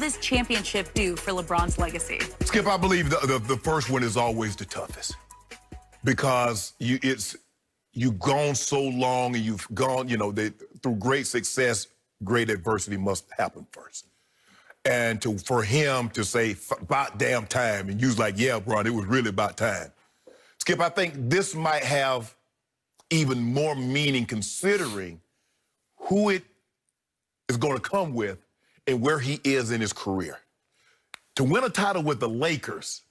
this championship do for LeBron's legacy? Skip, I believe the first one is always the toughest because you've gone so long and you've gone, through great success, great adversity must happen first. And for him to say, about damn time, and you was like, yeah, bro, it was really about time. Skip, I think this might have even more meaning considering who it is going to come with and where he is in his career. To win a title with the Lakers,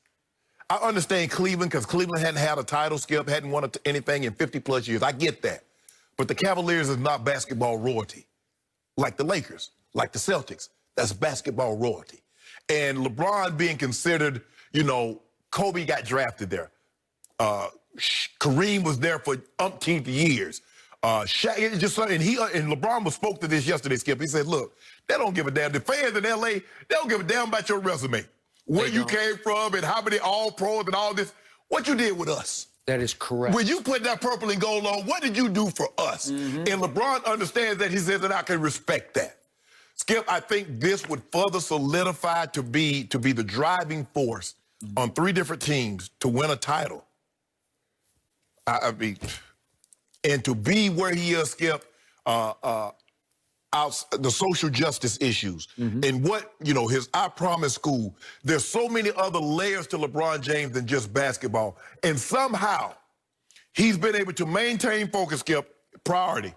I understand Cleveland because Cleveland hadn't had a title, Skip, hadn't won anything in 50-plus years. I get that. But the Cavaliers is not basketball royalty like the Lakers, like the Celtics. That's basketball royalty. And LeBron being considered, Kobe got drafted there. Kareem was there for umpteenth years. Shaq, and LeBron spoke to this yesterday, Skip. He said, look, they don't give a damn. The fans in L.A., they don't give a damn about your resume. Where you came from and how many all-pros and all this. What you did with us. That is correct. When you put that purple and gold on, what did you do for us? Mm-hmm. And LeBron understands that. He says that I can respect that. Skip, I think this would further solidify to be the driving force on 3 different teams to win a title. And to be where he is, Skip, the social justice issues and what, his I Promise School, there's so many other layers to LeBron James than just basketball. And somehow he's been able to maintain focus, Skip, priority,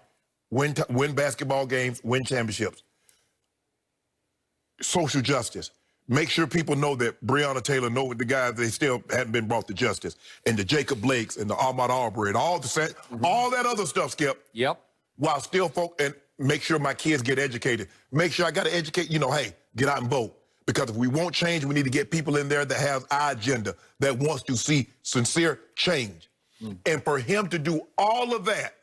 win basketball games, win championships. Social justice. Make sure people know that Breonna Taylor know the guys, they still haven't been brought to justice. And the Jacob Blakes and the Ahmaud Arbery and all that other stuff, Skip. Yep. While still and make sure my kids get educated. Make sure I got to educate, hey, get out and vote. Because if we want change, we need to get people in there that have our agenda, that wants to see sincere change. And for him to do all of that,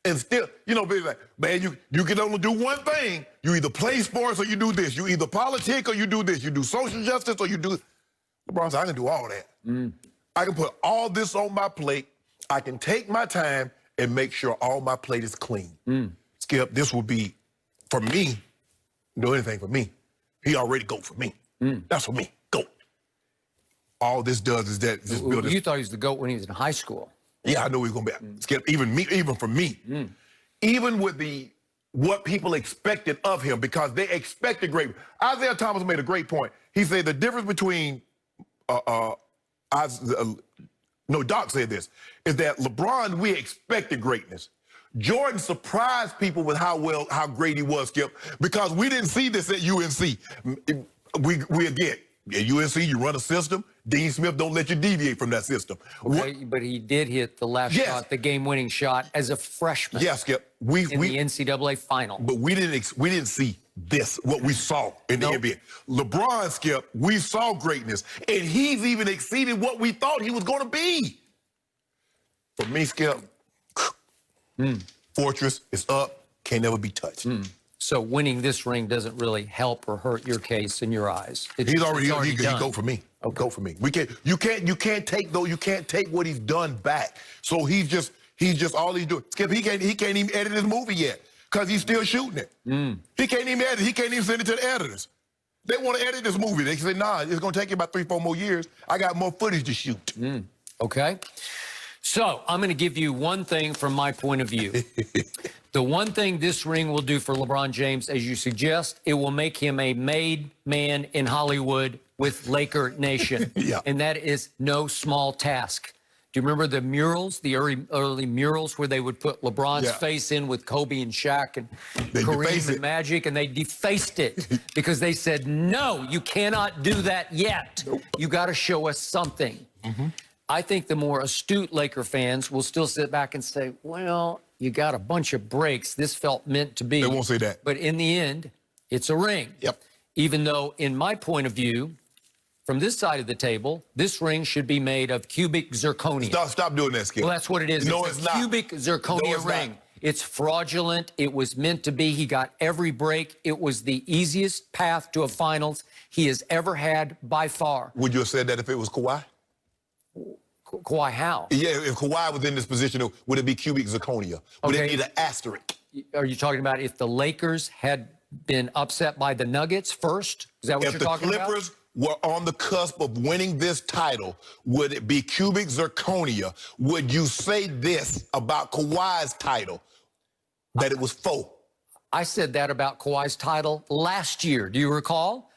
and still, be like, man, you can only do one thing. You either play sports or you do this. You either politic or you do this. You do social justice or you do... LeBron said, I can do all that. I can put all this on my plate. I can take my time and make sure all my plate is clean. Skip, this would be, for me, do anything for me. He already go for me. That's for me. Go. All this does is that... Just build you thought he was the GOAT when he was in high school. Yeah, I knew he was gonna be. Skip, even for me, even with what people expected of him, because they expected great. Isaiah Thomas made a great point. He said the difference between Doc said this is that LeBron, we expected greatness. Jordan surprised people with how great he was, Skip, because we didn't see this at UNC. We again. At UNC, you run a system. Dean Smith don't let you deviate from that system. Okay, but he did hit the last shot, the game-winning shot, as a freshman. Yes, Skip. In the NCAA final. But we didn't see this, what we saw in the NBA. LeBron, Skip, we saw greatness, and he's even exceeded what we thought he was going to be. For me, Skip, fortress is up, can't never be touched. So winning this ring doesn't really help or hurt your case in your eyes. He's already done. He go for me. Okay. Go for me. You can't take what he's done back. So he's just all he's doing. Skip, he can't even edit his movie yet because he's still shooting it. He can't even edit. He can't even send it to the editors. They want to edit this movie. They say, nah, it's gonna take you about 3-4 more years. I got more footage to shoot. Okay. So I'm going to give you one thing from my point of view. The one thing this ring will do for LeBron James, as you suggest, it will make him a made man in Hollywood with Laker Nation. And that is no small task. Do you remember the murals, the early murals where they would put LeBron's face in with Kobe and Shaq and Kareem and Magic, and they defaced it because they said, no, you cannot do that yet. You got to show us something. I think the more astute Laker fans will still sit back and say, well, you got a bunch of breaks. This felt meant to be. They won't say that. But in the end, it's a ring. Even though, in my point of view, from this side of the table, this ring should be made of cubic zirconia. Stop doing that, Skip. Well, that's what it is. No, it's a cubic zirconia ring. It's fraudulent. It was meant to be. He got every break. It was the easiest path to a finals he has ever had by far. Would you have said that if it was Kawhi? Kawhi, how? Yeah, if Kawhi was in this position, would it be cubic zirconia? Would it need an asterisk? Are you talking about if the Lakers had been upset by the Nuggets first? Is that what you're talking about? If the Clippers were on the cusp of winning this title, would it be cubic zirconia? Would you say this about Kawhi's title, that it was faux? I said that about Kawhi's title last year. Do you recall?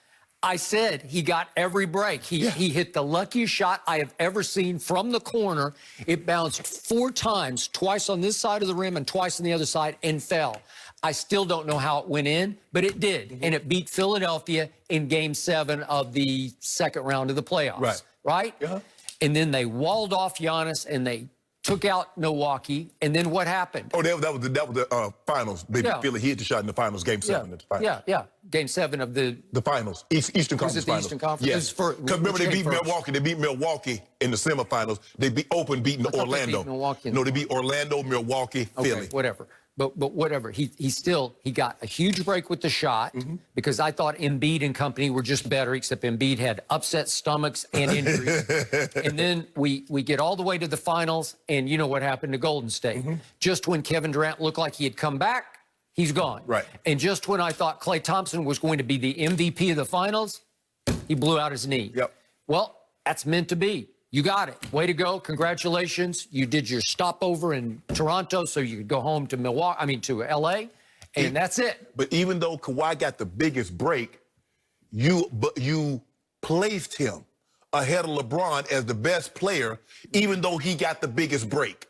I said he got every break. He hit the luckiest shot I have ever seen from the corner. It bounced 4 times, twice on this side of the rim and twice on the other side, and fell. I still don't know how it went in, but it did. And it beat Philadelphia in Game 7 of the second round of the playoffs. Right? And then they walled off Giannis, and they took out Milwaukee, and then what happened? Oh, that was the finals. They Philly hit the shot in the finals, Game 7 of the finals. Game 7 of the finals, Eastern Conference. Was it the finals. Eastern Conference? Yes. Because remember, they beat Milwaukee. They beat Milwaukee in the semifinals. They beat Orlando. They beat Milwaukee. No, they beat Orlando, Milwaukee, Philly. Whatever. But whatever. He got a huge break with the shot because I thought Embiid and company were just better, except Embiid had upset stomachs and injuries. And then we get all the way to the finals, and you know what happened to Golden State. Just when Kevin Durant looked like he had come back, he's gone. Right. And just when I thought Klay Thompson was going to be the MVP of the finals, he blew out his knee. Well, that's meant to be. You got it. Way to go. Congratulations. You did your stopover in Toronto so you could go home to to LA, and that's it. But even though Kawhi got the biggest break, you placed him ahead of LeBron as the best player, even though he got the biggest break.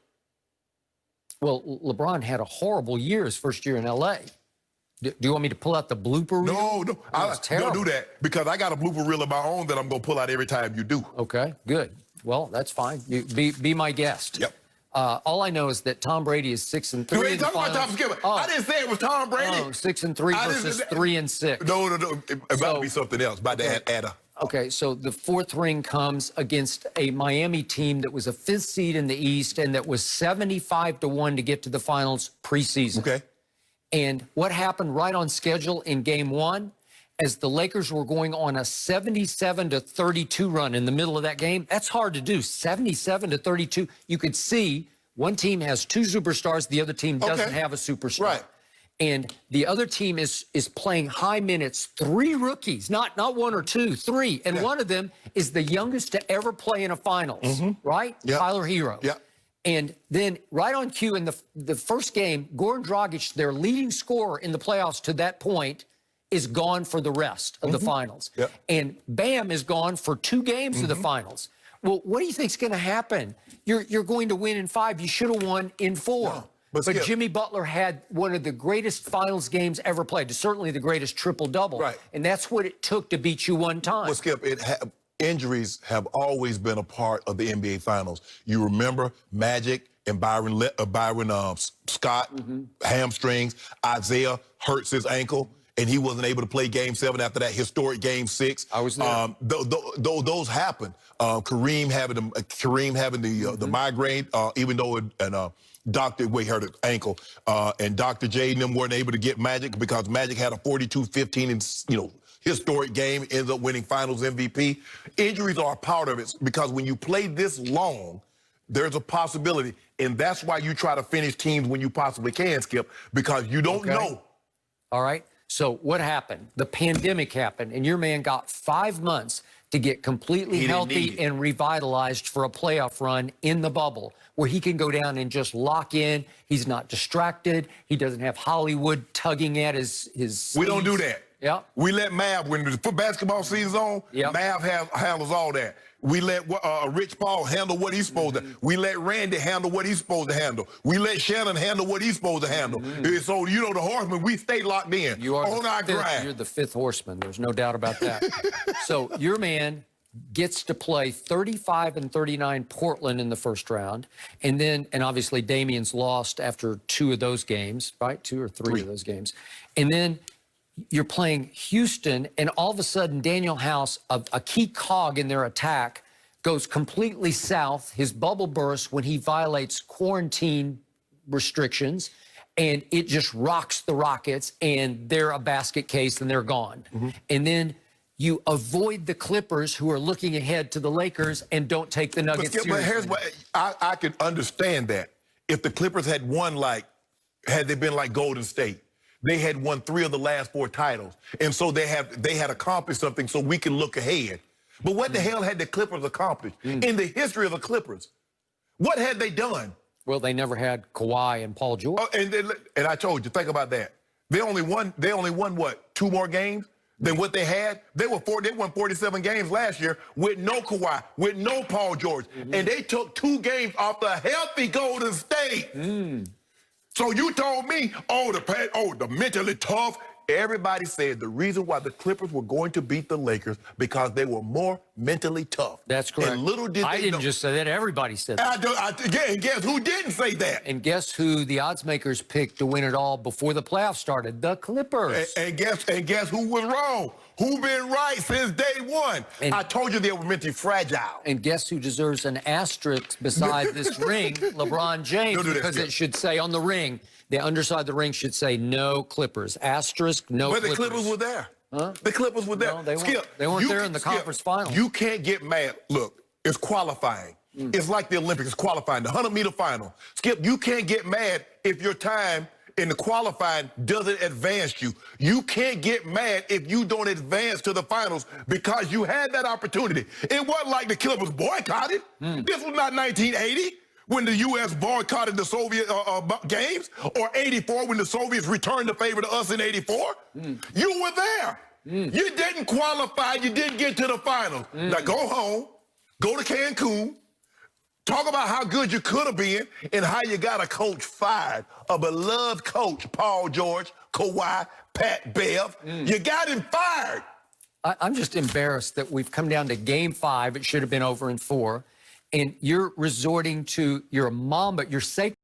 Well, LeBron had a horrible year his first year in LA. Do you want me to pull out the blooper reel? No. Don't do that, because I got a blooper reel of my own that I'm going to pull out every time you do. Okay, good. Well, that's fine. You be my guest. Yep. All I know is that Tom Brady is 6-3. You ain't talking about Tom Skipper. I didn't say it was Tom Brady. 6-3 versus 3-6. No. It's about to be something else. About to add a. Okay, so the 4th ring comes against a Miami team that was a 5th seed in the East and that was 75-1 to get to the finals preseason. Okay. And what happened right on schedule in Game 1, as the Lakers were going on a 77-32 run in the middle of that game? That's hard to do, 77-32. You could see one team has 2 superstars, the other team doesn't have a superstar. Right. And the other team is playing high minutes, 3 rookies, not 1 or 2, 3. And one of them is the youngest to ever play in a finals, right? Tyler Hero. And then right on cue in the first game, Goran Dragic, their leading scorer in the playoffs to that point, is gone for the rest of the finals. And Bam is gone for 2 games of the finals. Well, what do you think's going to happen? You're going to win in 5. You should have won in 4. No, but Jimmy Butler had one of the greatest finals games ever played, certainly the greatest triple-double. Right. And that's what it took to beat you one time. Well, Skip, injuries have always been a part of the NBA Finals. You remember Magic and Byron Scott, hamstrings. Isaiah hurts his ankle, and he wasn't able to play Game 7 after that historic Game 6. I was there. Those happen. Kareem having the migraine, even though Dr. Way hurt his ankle, and Dr. J and them weren't able to get Magic because Magic had a 42-15 and historic game, ends up winning Finals MVP. Injuries are a part of it because when you play this long, there's a possibility, and that's why you try to finish teams when you possibly can, Skip, because you don't know. All right. So what happened? The pandemic happened, and your man got 5 months to get completely healthy and revitalized for a playoff run in the bubble where he can go down and just lock in. He's not distracted. He doesn't have Hollywood tugging at his We don't do that. Yeah. We let Mav, when the basketball season's on, Mav handles all that. We let Rich Paul handle what he's supposed to. We let Randy handle what he's supposed to handle. We let Shannon handle what he's supposed to handle. So, the Horsemen, we stay locked in. You are on our grind. You're the 5th horseman. There's no doubt about that. So your man gets to play 35 and 39 Portland in the first round. And obviously Damian's lost after 2 of those games, right? 2 or 3 of those games. And then you're playing Houston, and all of a sudden Daniel House, a key cog in their attack, goes completely south. His bubble bursts when he violates quarantine restrictions, and it just rocks the Rockets, and they're a basket case, and they're gone. And then you avoid the Clippers, who are looking ahead to the Lakers, and don't take the Nuggets seriously. But here's what I could understand that if the Clippers had won, had they been like Golden State, they had won 3 of the last 4 titles. And so they had accomplished something so we can look ahead. But what the hell had the Clippers accomplished in the history of the Clippers? What had they done? Well, they never had Kawhi and Paul George. Oh, and I told you, think about that. They only won what, 2 more games than what they had? They won 47 games last year with no Kawhi, with no Paul George. And they took 2 games off the healthy Golden State. So you told me, the mentally tough. Everybody said the reason why the Clippers were going to beat the Lakers because they were more mentally tough. That's correct. And little did I they didn't know. just say that. Everybody said that. And guess who didn't say that? And guess who the odds makers picked to win it all before the playoffs started? The Clippers. And guess who was wrong? Who been right since day one? And I told you they were mentally fragile. And guess who deserves an asterisk beside this ring? LeBron James, Don't do that, because Skip. it should say on the ring, the underside of the ring should say no Clippers. Asterisk, no But Clippers. the Clippers were there. Huh? The Clippers were there. No, they weren't. Skip, They weren't you there can- in the Skip, conference final. You can't get mad. Look, it's qualifying. It's like the Olympics. It's qualifying, the 100-meter final. Skip, you can't get mad if your time in the qualifying doesn't advance you. You can't get mad if you don't advance to the finals because you had that opportunity. It wasn't like the Clippers boycotted. This was not 1980 when the U.S. boycotted the Soviet games, or 84 when the Soviets returned the favor to us in 84. You were there. You didn't qualify. You didn't get to the finals. Now go home, go to Cancun, talk about how good you could have been and how you got a coach fired, a beloved coach, Paul George, Kawhi, Pat Bev. You got him fired. I'm just embarrassed that we've come down to game 5. It should have been over in 4. And you're resorting to your mom, but you're sacred.